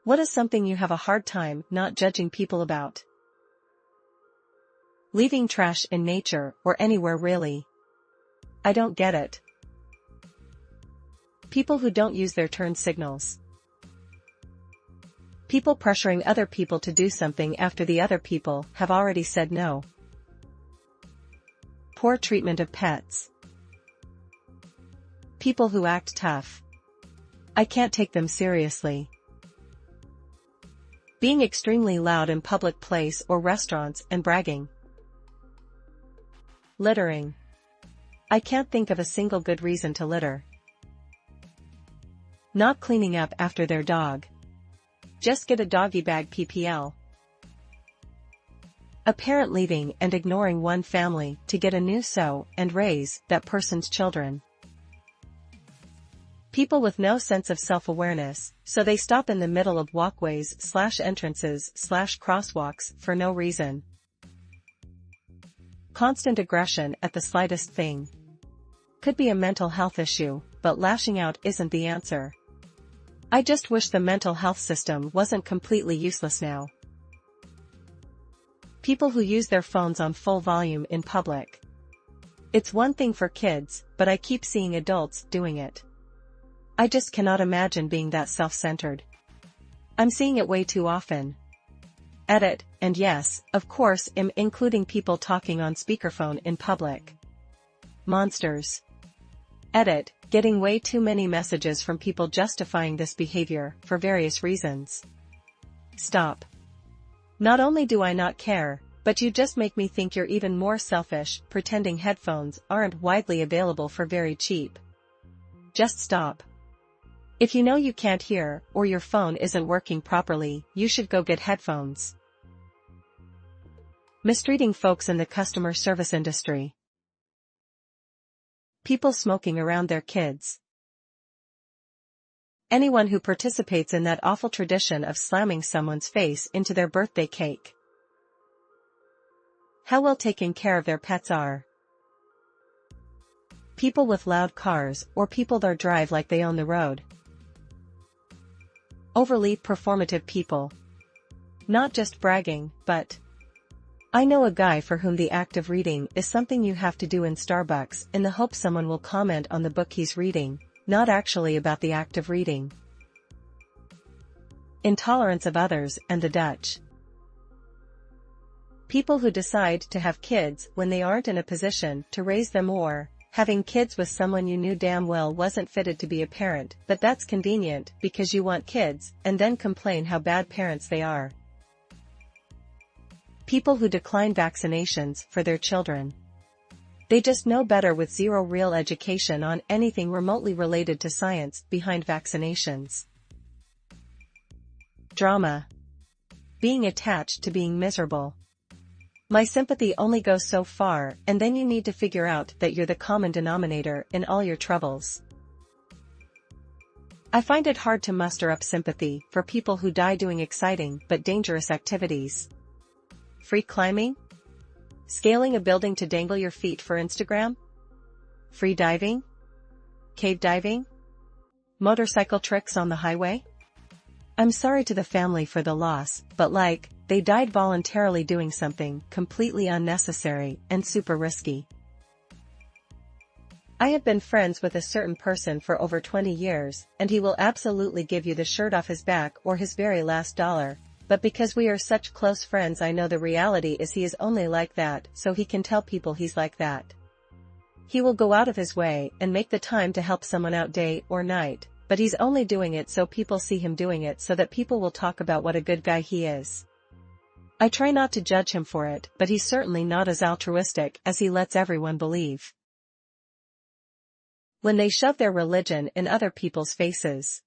What is something you have a hard time not judging people about? Leaving trash in nature or anywhere really. I don't get it. People who don't use their turn signals. People pressuring other people to do something after the other people have already said no. Poor treatment of pets. People who act tough. I can't take them seriously. Being extremely loud in public place or restaurants and bragging. Littering. I can't think of a single good reason to litter. Not cleaning up after their dog. Just get a doggy bag PPL. A parent leaving and ignoring one family to get a new sew and raise that person's children. People with no sense of self-awareness, so they stop in the middle of walkways / entrances / crosswalks for no reason. Constant aggression at the slightest thing. Could be a mental health issue, but lashing out isn't the answer. I just wish the mental health system wasn't completely useless now. People who use their phones on full volume in public. It's one thing for kids, but I keep seeing adults doing it. I just cannot imagine being that self-centered. I'm seeing it way too often. Edit, and yes, of course, I'm including people talking on speakerphone in public. Monsters. Edit, getting way too many messages from people justifying this behavior for various reasons. Stop. Not only do I not care, but you just make me think you're even more selfish, pretending headphones aren't widely available for very cheap. Just stop. If you know you can't hear, or your phone isn't working properly, you should go get headphones. Mistreating folks in the customer service industry. People smoking around their kids. Anyone who participates in that awful tradition of slamming someone's face into their birthday cake. How well taken care of their pets are. People with loud cars or people that drive like they own the road. Overly performative people. Not just bragging, but I know a guy for whom the act of reading is something you have to do in Starbucks in the hope someone will comment on the book he's reading, not actually about the act of reading. Intolerance of others and the Dutch. People who decide to have kids when they aren't in a position to raise them, or having kids with someone you knew damn well wasn't fitted to be a parent, but that's convenient because you want kids, and then complain how bad parents they are. People who decline vaccinations for their children. They just know better with zero real education on anything remotely related to science behind vaccinations. Drama. Being attached to being miserable. My sympathy only goes so far, and then you need to figure out that you're the common denominator in all your troubles. I find it hard to muster up sympathy for people who die doing exciting but dangerous activities. Free climbing? Scaling a building to dangle your feet for Instagram? Free diving? Cave diving? Motorcycle tricks on the highway? I'm sorry to the family for the loss, but they died voluntarily doing something completely unnecessary and super risky. I have been friends with a certain person for over 20 years, and he will absolutely give you the shirt off his back or his very last dollar, but because we are such close friends, I know the reality is he is only like that so he can tell people he's like that. He will go out of his way and make the time to help someone out day or night, but he's only doing it so people see him doing it so that people will talk about what a good guy he is. I try not to judge him for it, but he's certainly not as altruistic as he lets everyone believe. When they shove their religion in other people's faces.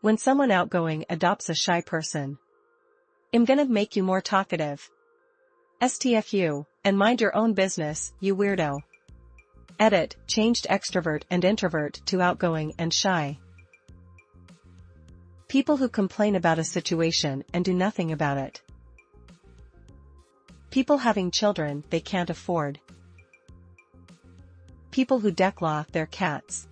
When someone outgoing adopts a shy person. I'm gonna make you more talkative. STFU, and mind your own business, you weirdo. Edit, changed extrovert and introvert to outgoing and shy. People who complain about a situation and do nothing about it. People having children they can't afford. people who declaw their cats.